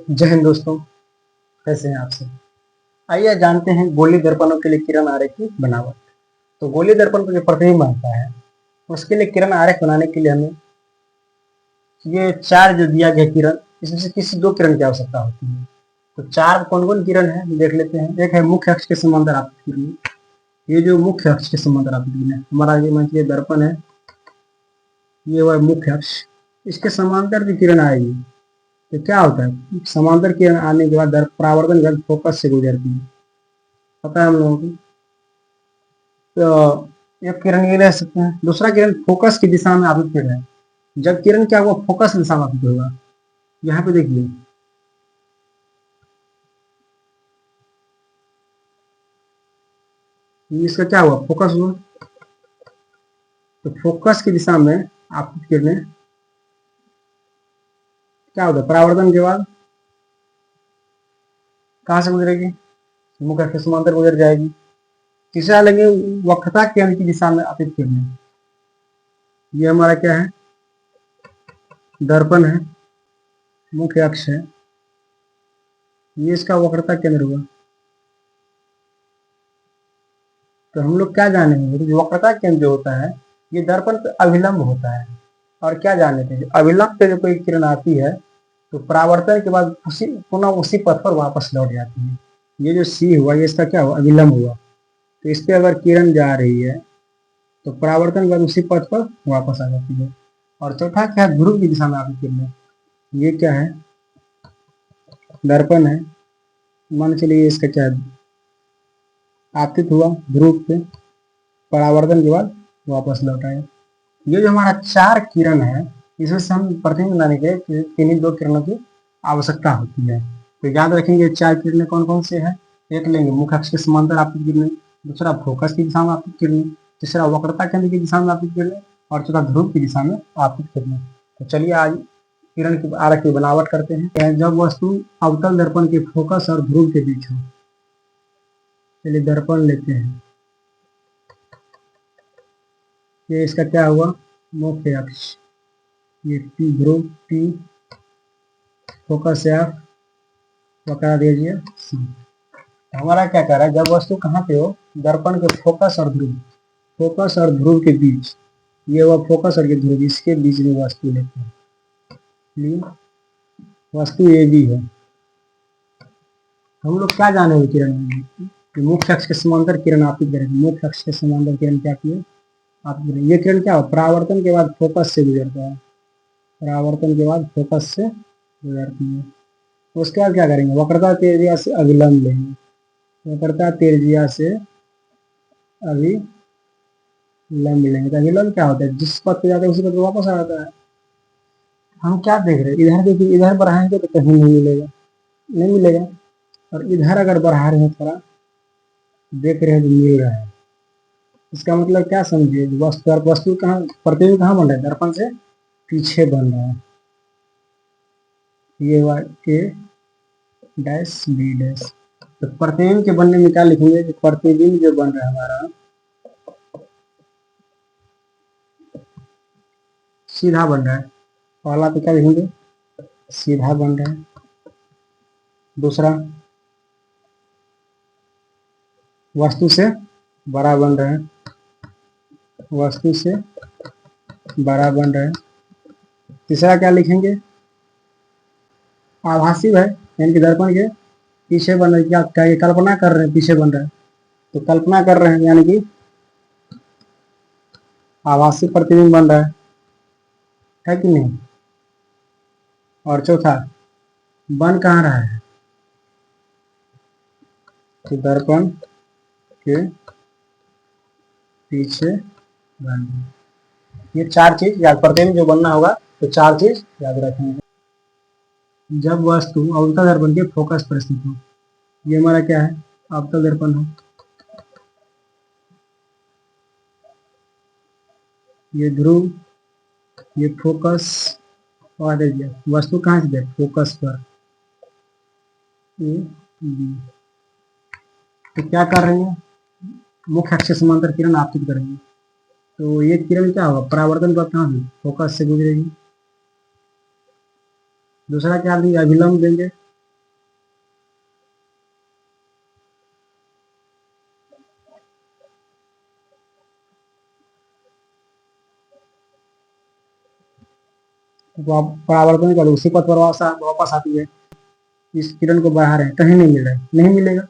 जय हिंद दोस्तों, कैसे हैं आप सब। आइए जानते हैं गोली दर्पणों के लिए किरण आरेख की बनावट। तो गोली दर्पण को जो प्रतिबिंब बनता है उसके लिए किरण आरेख बनाने के लिए हमें ये चार जो दिया गया किरण, इसमें से किसी दो किरण की आवश्यकता होती है। तो चार कौन कौन किरण है देख लेते हैं। एक है मुख्य अक्ष के समांतर आपतित किरण। ये जो मुख्य अक्ष के समांतर आपतित किरण है, हमारा ये मान लीजिए दर्पण है, ये वह मुख्य अक्ष, इसके समांतर जो किरण आएगी तो क्या होता है, समांतर किरण आने के बाद परावर्तन गलत फोकस से गुजरती है, पता है हम लोगों को। तो एक किरण ये रह सकते हैं, दूसरा किरण फोकस की दिशा में आपतित किरण है। जब किरण क्या हुआ, फोकस दिशा में आपतित होगा। यहाँ पे देखिए, इसका क्या हुआ, फोकस हुआ। तो फोकस की दिशा में आपतित किरणें क्या होता है, परावर्तन के बाद कहाँ से गुजरेगी, मुख्य अक्ष के समांतर गुजर जाएगी। तीसरा लेंगे वक्रता केंद्र की दिशा में आपतित किरणें। ये हमारा क्या है, दर्पण है, मुख्य अक्ष है, ये इसका वक्रता केंद्र हुआ। तो हम लोग क्या जानेंगे, जो वक्रता केंद्र जो होता है ये दर्पण पे अभिलंब होता है। और क्या जाने थे, अभिलंब पे जो कोई किरण आती है तो परावर्तन के बाद उसी पुनः उसी पथ पर वापस लौट जाती है। ये जो सी हुआ, ये इसका क्या हुआ, अभिलंब हुआ। तो इस पे अगर किरण जा रही है तो परावर्तन के बाद उसी पथ पर वापस आ जाती है। और चौथा क्या है, ध्रुव की दिशा में आपकी किरण। ये क्या है, दर्पण है, मान चलिए इसका क्या है, आपतित हुआ ध्रुव पे, परावर्तन के बाद वापस लौट आए। ये जो हमारा चार किरण है, इसमें से हम प्रतिबिंब बनाने के लिए किन्हीं दो किरणों की आवश्यकता होती है। तो याद रखेंगे चार किरणें कौन कौन से हैं। एक लेंगे मुख्य अक्ष के समांतर आपतित किरणें, दूसरा फोकस की दिशा में आपतित किरणें, तीसरा वक्रता केंद्र की दिशा में आपतित किरणें, और चौथा ध्रुव की दिशा में आपतित किरणें। तो चलिए आज किरण की आरेख की बनावट करते हैं। जब वस्तु अवतल दर्पण के फोकस और ध्रुव के बीच हो। चलिए दर्पण लेते हैं, ये इसका क्या हुआ, मुख्य अक्ष, ये पी ध्रुव, पी फोकस से आप पकड़ा दीजिए। हमारा क्या कर रहा है, जब वस्तु कहाँ पे हो, दर्पण के फोकस और ध्रुव, फोकस और ध्रुव के बीच, ये हुआ फोकस और ये ध्रुव, इसके बीच में वस्तु लेते हैं। वस्तु ये भी है। हम लोग क्या जाने किरण में, मुख्य अक्ष के समांतर किरण आपतित करेंगे। मुख्य अक्ष के समांतर किरण क्या की है, आपतित करेंगे। ये किरण क्या हो, परावर्तन के बाद फोकस से गुजरता है, परावर्तन के बाद फोकस से गुजरती है। उसके बाद क्या करेंगे, वक्रता तेजिया से अभिलंब लेंगे, वक्रता तेजिया से अभिलंब लेंगे। तो अभिलंब क्या होता है, जिस पथ पे जाता है उसी पथ पे वापस आ जाता है। हम क्या देख रहे हैं, इधर देखिए, इधर बढ़ाएंगे तो कहीं नहीं मिलेगा, नहीं मिलेगा। और इधर अगर बढ़ा रहे हैं थोड़ा, देख रहे हैं जो मिल रहा है, इसका मतलब क्या समझिए, वस्तु कहाँ, प्रतिबिंब कहाँ बन रहा है, दर्पण से पीछे बन रहा है। ये हुआ ए डैश बी डैश। तो प्रतिबिंब के बनने में क्या लिखेंगे, कि प्रतिबिंब जो बन रहा है हमारा सीधा बन रहा है। पहला तो क्या लिखेंगे, सीधा बन रहा है। दूसरा वस्तु से बड़ा बन रहा है, वस्तु से बड़ा बन रहा है। तीसरा क्या लिखेंगे, आभासी है, यानी कि दर्पण के पीछे बन रहा है। क्या क्या कल्पना कर रहे हैं, पीछे बन रहा है, तो कल्पना कर रहे हैं यानी कि आभासी प्रतिबिंब बन रहा है कि नहीं। और चौथा, बन कहाँ रहा है, तो दर्पण के पीछे बन रहा है। ये चार चीज याद, प्रतिबिंब जो बनना होगा तो चार चीज याद रखेंगे। जब वस्तु अवतल दर्पण के फोकस पर स्थित हो, ये हमारा क्या है, अवतल दर्पण है, ये ध्रुव, ये फोकस, और वस्तु कहाँ से, फोकस पर, ए बी। तो क्या कर रहे हैं, मुख्य अक्ष समांतर किरण आपतित करेंगे। तो ये किरण क्या होगा, परावर्तन पर कहाँ से, फोकस से गुजरेगी। दूसरा क्या देंगे, अभिलंब देंगे, तो आप परावर्तन कर उसी पथ पर वापस आती है। इस किरण को बढ़ा रहे हैं, कहीं नहीं मिल रहा है, नहीं मिलेगा।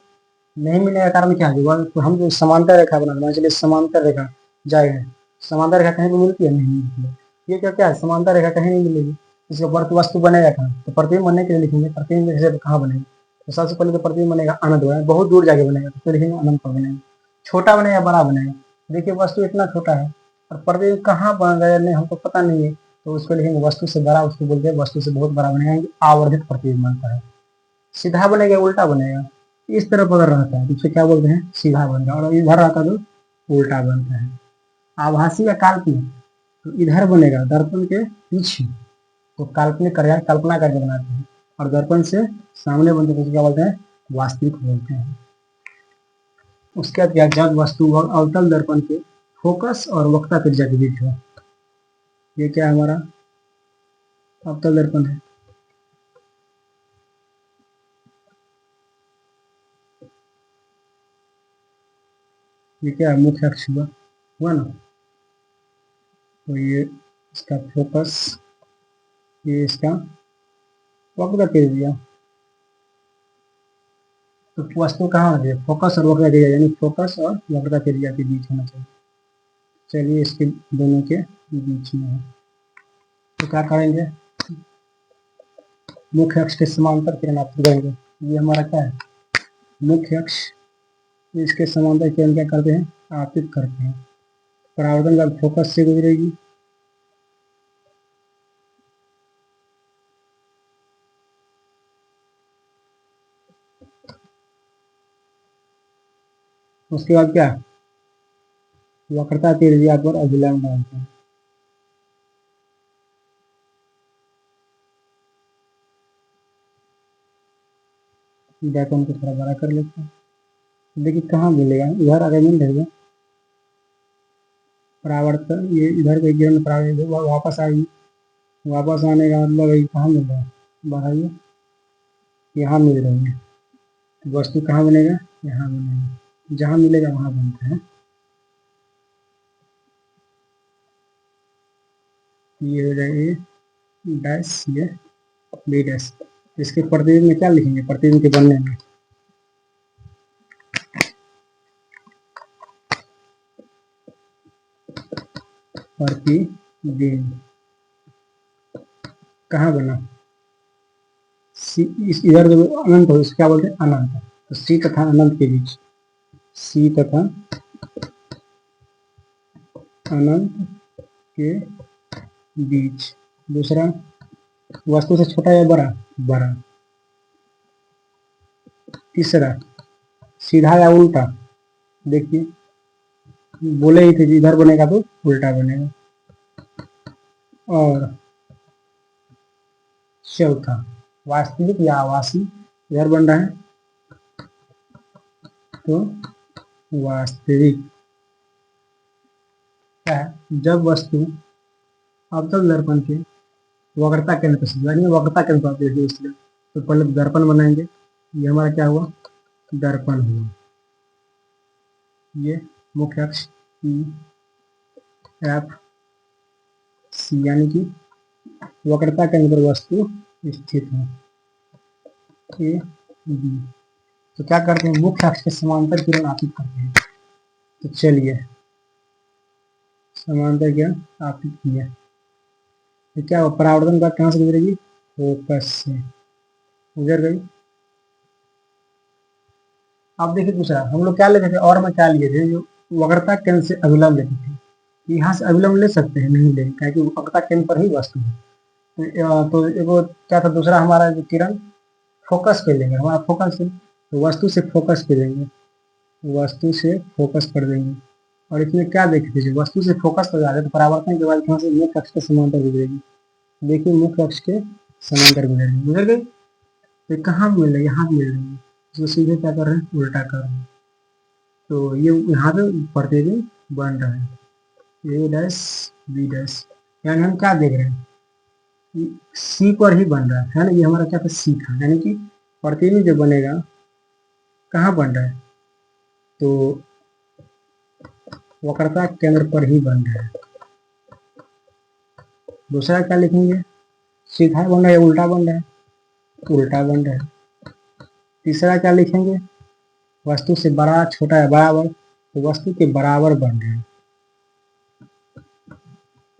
नहीं मिलने का कारण क्या है? तो हम जो समांतर रेखा बना रहे हैं, चलिए समांतर रेखा जाएगा, समांतर रेखा कहीं भी मिलती है? नहीं मिलती है। ये क्या क्या है? समांतर रेखा कहीं नहीं मिलेगी। इसका वर्त वस्तु बनेगा कहाँ? तो प्रतिबिंब बनने के लिए लिखेंगे, प्रतिबिंब जैसे कहाँ बनेगा? तो सबसे पहले तो प्रतिबिंब बनेगा अनंत बनेगा, बहुत दूर जाके बनेगा, तो लिखेंगे अनंत पर बनेगा। छोटा बनेगा बड़ा बनेगा? देखिए वस्तु इतना छोटा है और प्रतिबिंब कहाँ बन रहा है नहीं हमको पता नहीं है, तो उसको लिखेंगे वस्तु से बड़ा, उसको बोलते हैं वस्तु से बहुत बड़ा बनेगा, आवर्धित प्रतिबिंब बनता है। सीधा बनेगा उल्टा बनेगा? इस तरफ अगर रहता है तो उसे क्या बोलते हैं? सीधा बनता है, और इधर रहता है तो उल्टा बनता है। आभासी या काल्पनिक, तो इधर बनेगा दर्पण के पीछे, तो काल्पनिक कर कल्पना करके बनाते हैं, और दर्पण से सामने बनते हैं तो क्या बोलते हैं? वास्तविक बोलते हैं। उसके बाद जब वस्तु अवतल दर्पण के फोकस और वक्रता त्रिज्या के बीच हो, ये क्या है हमारा? अवतल दर्पण है। ये क्या है? मुख्य अक्ष हुआ ना, तो ये इसका फोकस, ये इसका वक्रता त्रिज्या। तो वस्तु कहाँ होती है? फोकस और वक्रता त्रिज्या, यानी फोकस और वक्रता त्रिज्या के बीच होना चाहिए। चलिए इसके दोनों के बीच में है, तो क्या करेंगे? मुख्य अक्ष के समांतर किरण आपको करेंगे। ये हमारा क्या है? मुख्य अक्ष। इसके समांतर किरण क्या करते हैं? आपतित करते हैं। परावर्तन का फोकस से गुजरेगी, उसके बाद क्या? वक्रता त्रिज्या पर अभिलंब डालते हैं। डायटोन को थोड़ा बड़ा कर लेते हैं। देखिए कहाँ मिलेगा? इधर अगर मिल जाएगा परावर्तन, ये इधर के किरण परावर्तन वापस आएगी, वापस आने का मतलब है कहाँ मिल रहा है? बढ़ाइए, यहाँ मिल रही है। तो वस्तु कहाँ बनेगा? यहाँ बनेगा, जहाँ मिलेगा वहाँ बनता है। ये हो जाएगा ए डैश, ये बी डैश। इसके प्रतिबिंब में क्या लिखेंगे? प्रतिबिंब के बनने में प्रतिबिंब कहाँ बना? सी, इस इधर जो अनंत हो इसको क्या बोलते हैं? अनंत। तो सी तथा अनंत के बीच, सी तथा अनंत के बीच। दूसरा, वस्तु से छोटा या बड़ा? बड़ा। तीसरा, सीधा या उल्टा? देखिए बोले ही थे इधर बनेगा तो उल्टा बनेगा। और चौथा, वास्तविक या आभासी? इधर बन रहा है तो वास्तविक। क्या है? जब वस्तु अवतल दर्पण के वक्रता केंद्र पर, यानी वक्रता केंद्र पर देखिए, इसलिए तो पहले दर्पण बनाएंगे। ये हमारा क्या हुआ? दर्पण हुआ। ये मुख्य अक्ष ई एफ सी, यानी कि वक्रता केंद्र पर वस्तु स्थित है ए बी। तो क्या करते हैं? मुख्य अक्ष के समांतर किरण आपतित करते हैं। तो चलिए समांतर किरण आपतित किया, तो क्या हुआ? परावर्तन का कहाँ से गुजरेगी? फोकस से गुजर गई। अब देखिए दूसरा, हम लोग क्या लेते थे और में क्या लिए थे? जो वक्रता केंद्र से अभिलंब लेते थे। यहाँ से अभिलंब ले सकते हैं? नहीं लेंगे, क्योंकि वक्रता केंद्र पर ही वस्तु है। तो एगो क्या था दूसरा हमारा, जो किरण फोकस पे लेंगे, हमारा फोकस है तो वस्तु से फोकस पे लेंगे, वस्तु से फोकस कर देंगे। और इसमें क्या देखे थे? जो वस्तु से फोकस पर जा रहे तो परावर्तन के बाद यहाँ से मुख्य अक्ष के समांतर गुजरेगी। देखिए मुख्य अक्ष के समांतर गुजर गई। तो कहाँ मिल रही है? यहाँ मिल रही है। तो सीधे क्या कर रहे हैं? उल्टा कर रहे हैं। तो ये यहाँ पे प्रतिबिंब बन रहा है ए डैश बी डैश, यानी हम क्या देख रहे हैं? सी पर ही बन रहा है ना। ये हमारा क्या था? सी था, यानी कि प्रतिबिंब जो बनेगा कहाँ बन रहा है? तो वक्रता केंद्र पर ही बन रहा है। दूसरा क्या लिखेंगे? सीधा बन रहा है, उल्टा बन रहा है, उल्टा बन रहा है। तीसरा क्या लिखेंगे, वस्तु से बड़ा छोटा है बराबर, तो वस्तु के बराबर बन रहे हैं।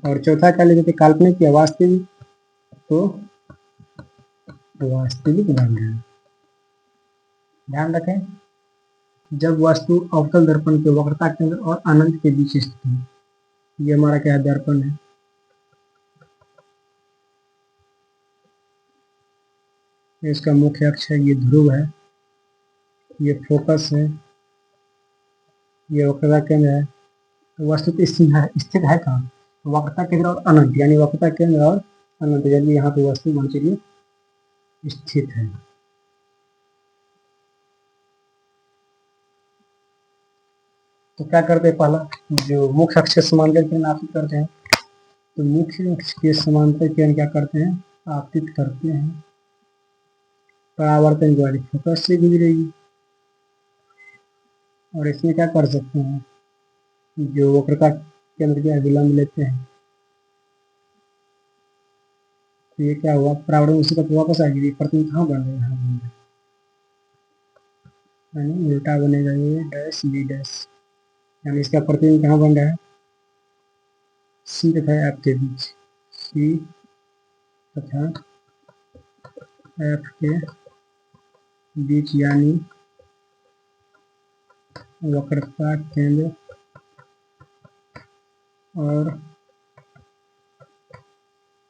और चौथा क्या लिखे थे, काल्पनिक या वास्तविक, तो वास्तविक बन रहे हैं। ध्यान रखें, जब वस्तु अवतल दर्पण के वक्रता केंद्र और अनंत के बीच स्थित है, ये हमारा क्या है, दर्पण है। इसका मुख्य अक्ष है, ये ध्रुव है, ये फोकस है, ये वक्रता केंद्र है। तो वस्तु स्थित है कहाँ, वक्रता केंद्र और अनंत, यानी वक्रता केंद्र और अनंत, यानी यहाँ पे वस्तु मान चलिए स्थित है। तो क्या करते हैं, पहला जो मुख्य अक्ष के समांतर किरण आपतित करते हैं, तो मुख्य अक्ष के समांतर किरण क्या करते हैं, आपतित करते हैं। परावर्तन द्वारा फोकस से गुजरेगी, और इसमें क्या कर सकते हैं, जो वक्रता केंद्र के अभिलंब लेते हैं, तो ये क्या हुआ, परावर्तन उसी का वापस आएगी, प्रतिबिंब कहाँ बन रहे हैं, यहाँ बन रहे हैं, यानी उल्टा बनेगा, ये डैश बी डैश, यानी इसका प्रतिबिंब कहाँ बन रहा है, सी तथा एफ के बीच, सी तथा एफ के बीच, यानी वक्रता केंद्र और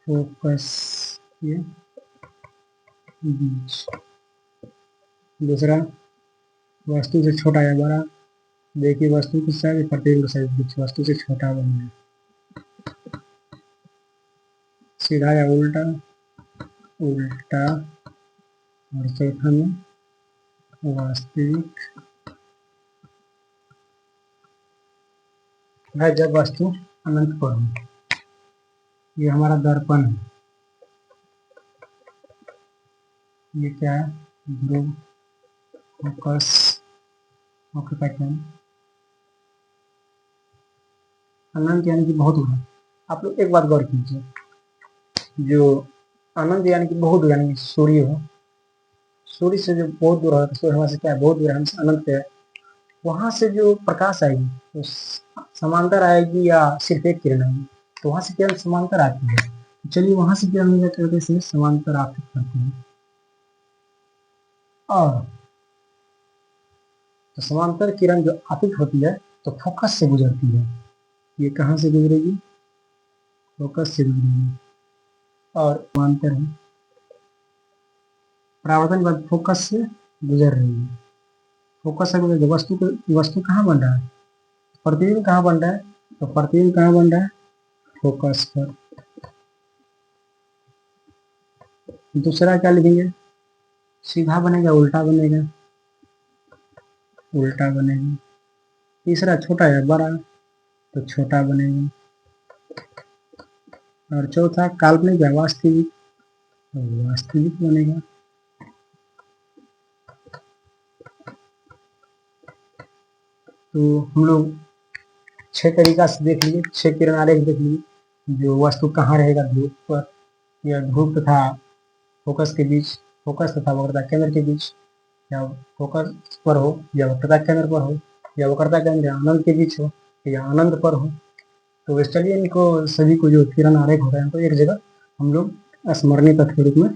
फोकस के बीच। दूसरा, वस्तु से छोटा या बड़ा, देखिए वस्तु की साइज प्रतिबिंब साइज बीच वस्तु से छोटा बन है, सीधा या उल्टा, उल्टा। और चौथा में वास्तविक है जब वस्तु अनंत पर हो। ये हमारा दर्पण है, ये क्या है, ध्रुव, फोकस, वक्रता केंद्र, अनंत यानी कि बहुत बड़ा। आप लोग एक बात गौर कीजिए, जो अनंत यानी कि बहुत दूर, यानी कि सूर्य हो, सूर्य से जो बहुत दूर है, सूर्य हमारे से क्या है, बहुत दूर है, हमसे अनंत पे है, वहां से जो प्रकाश आएगी वो समांतर आएगी या सिर्फ एक किरण आएगी, तो वहां से किरण समांतर आती है। चलिए वहां से किरण क्या करते हैं, समांतर आपतित करते हैं, और तो समांतर किरण जो आपतित होती है तो फोकस से गुजरती है, ये कहाँ से गुजरेगी, फोकस से गुजरेगी, और समांतर है, परावर्तन बाद फोकस से गुजर रही है, फोकस से गुजर, वस्तु कहाँ बन रहा है, प्रतिबिंब कहाँ बन रहा है, तो प्रतिबिंब कहाँ बन रहा है, फोकस पर। दूसरा क्या लिखेंगे, सीधा बनेगा, उल्टा बनेगा, उल्टा बनेगा। तीसरा, छोटा या बड़ा, तो छोटा बनेगा। और चौथा, काल्पनिक या वास्तविक, तो वास्तविक बनेगा। तो हम लोग 6 तरीका से देख लिए, 6 किरण आरेख देख लिए, जो वस्तु कहाँ रहेगा, ध्रुव पर या ध्रुव तथा फोकस के बीच, फोकस तथा वक्रता केंद्र के बीच, या फोकस पर हो या वक्रता केंद्र पर हो, या वक्रता केंद्र अनंत के बीच हो या अनंत पर हो। तो चलिए इनको सभी को जो किरण आरेख होता है तो एक जगह हम लोग स्मरणीय तथ्य के रूप में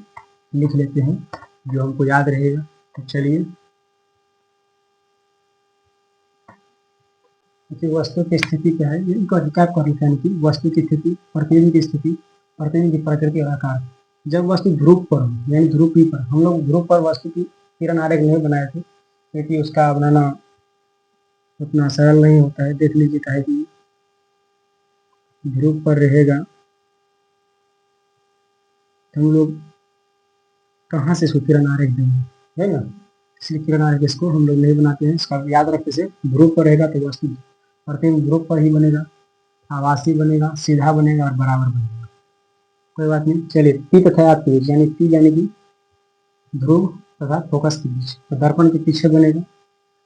लिख लेते हैं, जो हमको याद रहेगा। तो चलिए, वस्तु की स्थिति क्या है, इनको अधिकार कर लेते हैं कि वस्तु की स्थिति, प्रतिबिंब की स्थिति, प्रतिबिंब की प्रकृति और आकार। जब वस्तु ध्रुव पर हो, यानी ध्रुव पी पर, हम लोग ध्रुव पर वस्तु की किरण आरेख नहीं बनाए थे क्योंकि उसका बनाना उतना सरल नहीं होता है। देख लीजिए काहे कि ध्रुव पर रहेगा तो हम लोग कहाँ से इसको किरण आरेख देंगे, है ना, इसलिए किरण आरेख इसको हम लोग नहीं बनाते हैं। इसका याद रखते से ध्रुव पर रहेगा तो वस्तु प्रतिबिंब ध्रुव पर ही बनेगा, आभासी बनेगा, सीधा बनेगा और बराबर बनेगा, कोई बात नहीं। चलिए, पी तथा आप के बीच, यानी पी यानी कि ध्रुव तथा फोकस के बीच, तो दर्पण के पीछे बनेगा,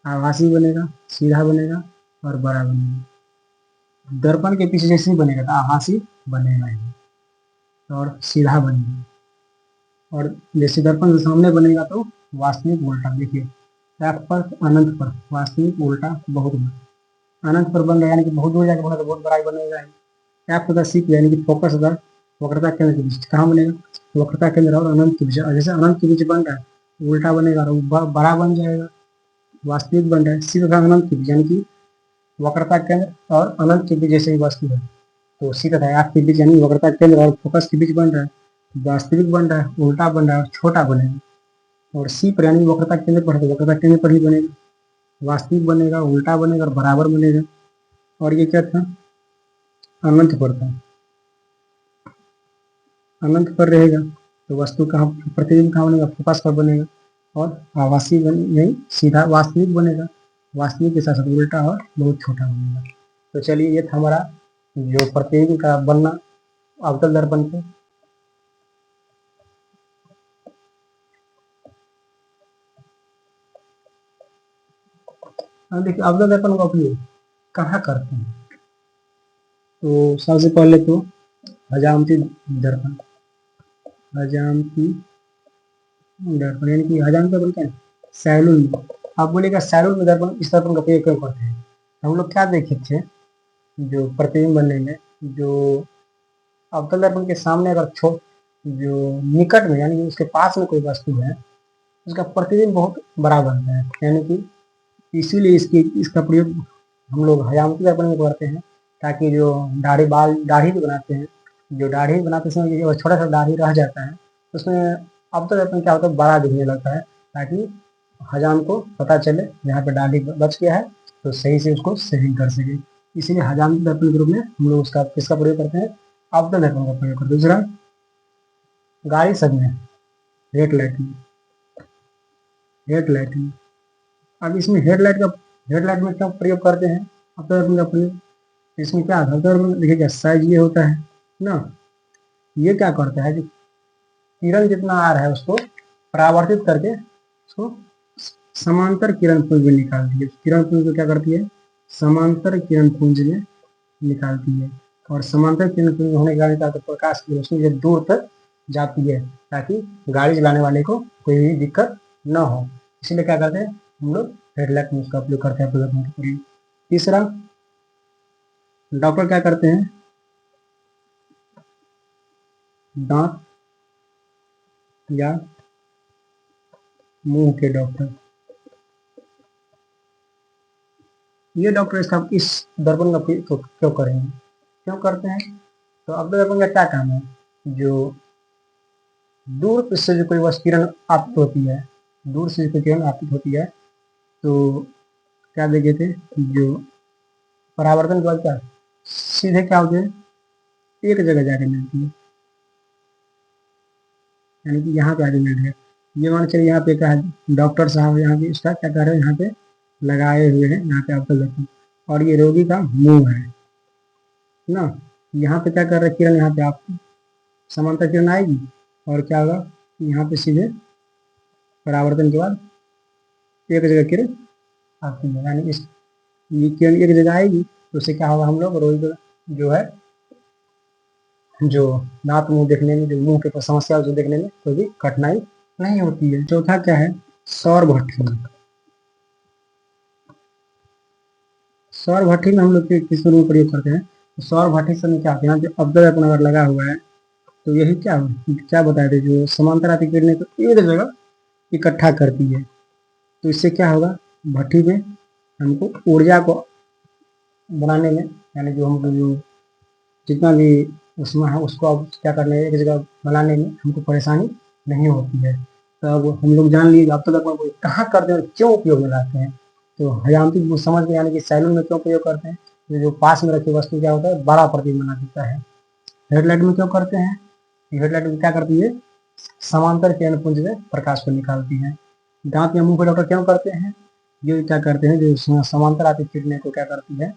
आभासी बनेगा, सीधा बनेगा और बड़ा बनेगा। दर्पण के पीछे जैसे ही बनेगा तो आभासी बनेगा ही। और सीधा बनेगा। और जैसे दर्पण के सामने बनेगा तो वास्तविक उल्टा। देखिए एफ पर अनंत पर वास्तविक उल्टा बहुत बड़ा। अनंत पर बन रहा है यानी कि बहुत दूर जाकर बना तो बहुत बड़ा ही बनेगा। एफ तथा सी यानी कि फोकस तथा वक्रता केंद्र के बीच कहाँ बनेगा? वक्रता केंद्र और अनंत के बीच। जैसे अनंत के बीच बन रहा है उल्टा बनेगा और बड़ा बन जाएगा, वास्तविक बन रहा है। सी तथा अनंत के बीच यानी कि वक्रता केंद्र और अनंत के बीच जैसे ही वस्तु है तो सी तथा एफ के बीच यानी वक्रता केंद्र और फोकस के बीच बन रहा है, वास्तविक बन रहा है, उल्टा बन रहा है और छोटा बनेगा। और सी पर यानी वक्रता केंद्र पर है तो वक्रता केंद्र पर ही बनेगा, वास्तविक बनेगा, उल्टा बनेगा और बराबर बनेगा। और ये क्या था? अनंत पर था, अनंत पर रहेगा तो वस्तु कहाँ, प्रतिबिंब कहाँ बनेगा? फोकस पर बनेगा और आभासी नहीं सीधा वास्तविक बनेगा, वास्तविक के साथ साथ उल्टा और बहुत छोटा बनेगा। तो चलिए ये था हमारा जो प्रतिबिंब का बनना अवतल दर्पण पे। अब देखिए अवतल दर्पण का उपयोग कहाँ करते हैं? तो सबसे पहले तो हजामती दर्पण, हजामती दर्पण यानी कि हजामती दर्पण क्या है? सैलून में। आप बोलेगा सैलून में दर्पण, इस दर्पण का प्रयोग क्यों करते हैं? हम लोग क्या देखे थे जो प्रतिबिंब बनने में, जो अवतल दर्पण के सामने अगर जो निकट में यानी कि उसके पास में कोई वस्तु है उसका प्रतिबिंब बहुत बड़ा बनता है, यानी कि इसीलिए इसका प्रयोग हम लोग हजामती दर्पण में करते हैं ताकि जो दाढ़ी भी बनाते हैं, जो दाढ़ी बनाते समय जो छोटा सा दाढ़ी रह जाता है उसमें अवतल दर्पण क्या होता है? बड़ा दिखने लगता है ताकि हजाम को पता चले यहाँ पे दाढ़ी बच गया है तो सही से उसको सेविंग कर सके। इसीलिए हजामती दर्पण के रूप में हम लोग उसका किसका प्रयोग करते हैं? अवतल दर्पण का प्रयोग करते हैं। दूसरा गाड़ी सब में हेडलाइट में, हेडलाइट में। अब इसमें हेडलाइट में क्या प्रयोग करते हैं? अवतल दर्पण का प्रयोग। इसमें क्या अवतल दर्पण देखिए साइज ये होता है ना, ये क्या करता है कि किरण जितना आ रहा है उसको परावर्तित करके उसको समांतर किरण पुंज में निकालती है। किरण पुंज को क्या करती है? समांतर किरण पुंज में निकालती है। और समांतर किरण पुंज होने के कारण क्या होता है? प्रकाश की रोशनी जब दूर तक जाती है ताकि गाड़ी चलाने वाले को कोई भी दिक्कत न हो, इसलिए क्या करते हैं हम लोग हेडलाइट में उसका उपयोग करते हैं। तीसरा डॉक्टर क्या करते हैं? दांत या मुंह के डॉक्टर, ये डॉक्टर इस दर्पण का क्यों करेंगे, क्यों करते हैं? तो अवतल दर्पण का क्या काम है? जो दूर से जो कोई वस्तु किरण आपतित होती है, दूर से कोई किरण आपतित होती है तो क्या देखे थे? जो परावर्तन के बाद क्या सीधे क्या होते हैं? एक जगह जाके मिलती है, यानी कि यहाँ पे आगे मिल रही है। ये मान चलिए यहाँ पे क्या है? डॉक्टर साहब यहाँ पे इसका क्या कर रहे हैं? यहाँ पे लगाए हुए हैं यहाँ पे अवतल दर्पण और ये रोगी का मुंह है ना। यहाँ पे क्या कर रहे हैं? किरण यहाँ पे आप समांतर किरण आएगी और क्या होगा? यहाँ पे सीधे परावर्तन के बाद एक जगह किरण आती है, यानी इस ये किरण एक जगह आएगी तो उससे क्या होगा? हम लोग रोगी जो है जो दांत मुंह देखने में, जो मुंह के समस्या जो देखने में कोई भी कठिनाई नहीं होती है। चौथा क्या है? सौर भट्ठी में। सौर भट्ठी में हम लोग किस में प्रयोग करते हैं? तो सौर भट्ठी से क्या होता है? यहाँ पे अवतल दर्पण अगर लगा हुआ है तो यही क्या बताए थे? जो समांतर आती किरणें को एक जगह इकट्ठा करती है तो इससे क्या होगा? भट्ठी में हमको ऊर्जा को बनाने में, यानी जो हमको जो जितना भी उसमें है उसको अब क्या करना है? एक जगह बनाने में हमको परेशानी नहीं होती है। तो अब हम लोग जान लिए अब तक अपन कहाँ करते हैं और क्यों उपयोग में लाते हैं। तो हजामती समझ गए, यानी कि सैलून में क्यों प्रयोग करते हैं? तो जो पास में रखी वस्तु क्या होता है? बड़ा प्रतिबिंब बना देता है। हेडलाइट में क्यों करते हैं? हेडलाइट में क्या करती है? समांतर किरण पुंज में प्रकाश को निकालती है। दांत या मुंह का डॉक्टर क्यों करते हैं? ये क्या करते हैं? जो समांतर आती किरणें को क्या करती है?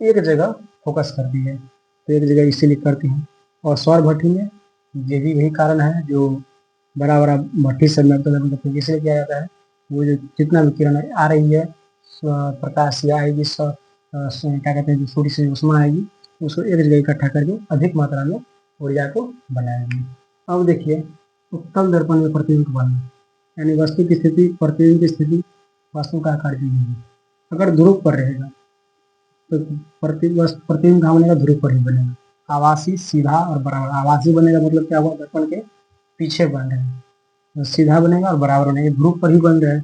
एक जगह फोकस करती है तो एक जगह इसीलिए करती हैं। और सौर भट्ठी में ये भी वही कारण है, जो बड़ा बड़ा भट्ठी सब में तो इसलिए किया जाता है वो जो जितना भी किरण आ रही है प्रकाश या आएगी क्या कहते हैं जो सूर्य से उष्मा आएगी उसको एक जगह इकट्ठा करके अधिक मात्रा में ऊर्जा को बनाएंगे। अब देखिए उत्तल दर्पण में प्रतिबिंब बनना, यानी वस्तु की स्थिति, प्रतिबिंब की स्थिति, वस्तु का आकार दी गई। अगर ध्रुव पर रहेगा तो प्रतिबिंब कहाँ बनेगा, ध्रुव पर ही बनेगा। आवासी, सीधा और बराबर। आवासी बनेगा मतलब क्या हुआ, दर्पण के पीछे बन रहे हैं, तो सीधा बनेगा और बराबर बनेगा, ध्रुव पर ही बन रहा है।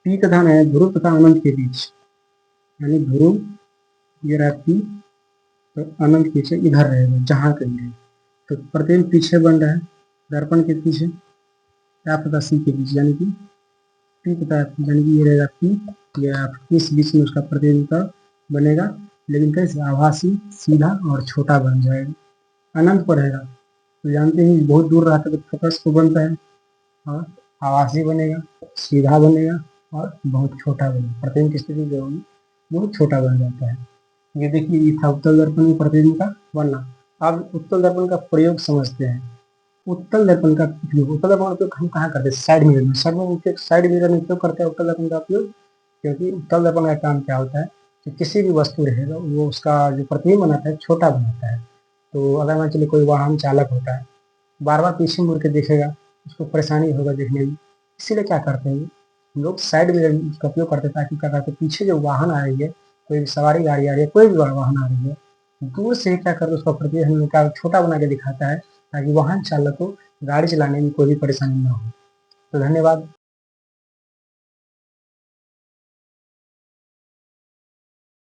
पी कथन है ध्रुव तथा अनंत के बीच, यानी ध्रुव ये रहा पी, तो अनंत पीछे इधर रहेगा, जहां कहीं रहे, तो प्रतिबिंब पीछे बन रहा है, दर्पण के पीछे, क्या तथा सी के बीच, यानी कि पी तथा यानी कि ये रहेगा पी, ये इस बीच में उसका प्रतिबिंब का बनेगा, लेकिन कैसे, आभासी, सीधा और छोटा बन जाएगा। अनंत पर रहेगा तो जानते हैं बहुत दूर रहता है तो फोकस को बनता है, और आवासी बनेगा, सीधा बनेगा और बहुत छोटा बनेगा, प्रतिबिंब की स्थिति जो होगी बहुत छोटा बन जाता है। ये देखिए ये था उत्तल दर्पण में प्रतिबिंब का बनना। अब उत्तल दर्पण का प्रयोग समझते हैं। उत्तल दर्पण का उपयोग, उत्तल दर्पण का उपयोग हम कहाँ करते हैं, साइड मिरर में। साइड मिरर में क्यों करते हैं उत्तल दर्पण का उपयोग, क्योंकि उत्तल दर्पण का काम क्या होता है कि किसी भी वस्तु रहेगा वो उसका जो प्रतिबिंब बनाता है छोटा बनाता है। तो अगर मान चलिए कोई वाहन चालक होता है, बार बार पीछे मुड़ के देखेगा, उसको परेशानी होगा देखने में, इसीलिए क्या करते हैं हम लोग साइड मिरर का उपयोग करते हैं, ताकि क्या करते हैं पीछे जो वाहन आ रही है, कोई सवारी गाड़ी आ रही है, कोई भी वाहन आ रही है, दूर से ही क्या करते उसका प्रतिबिंब का छोटा बना के दिखाता है, ताकि वाहन चालक को गाड़ी चलाने में कोई भी परेशानी ना हो। तो धन्यवाद।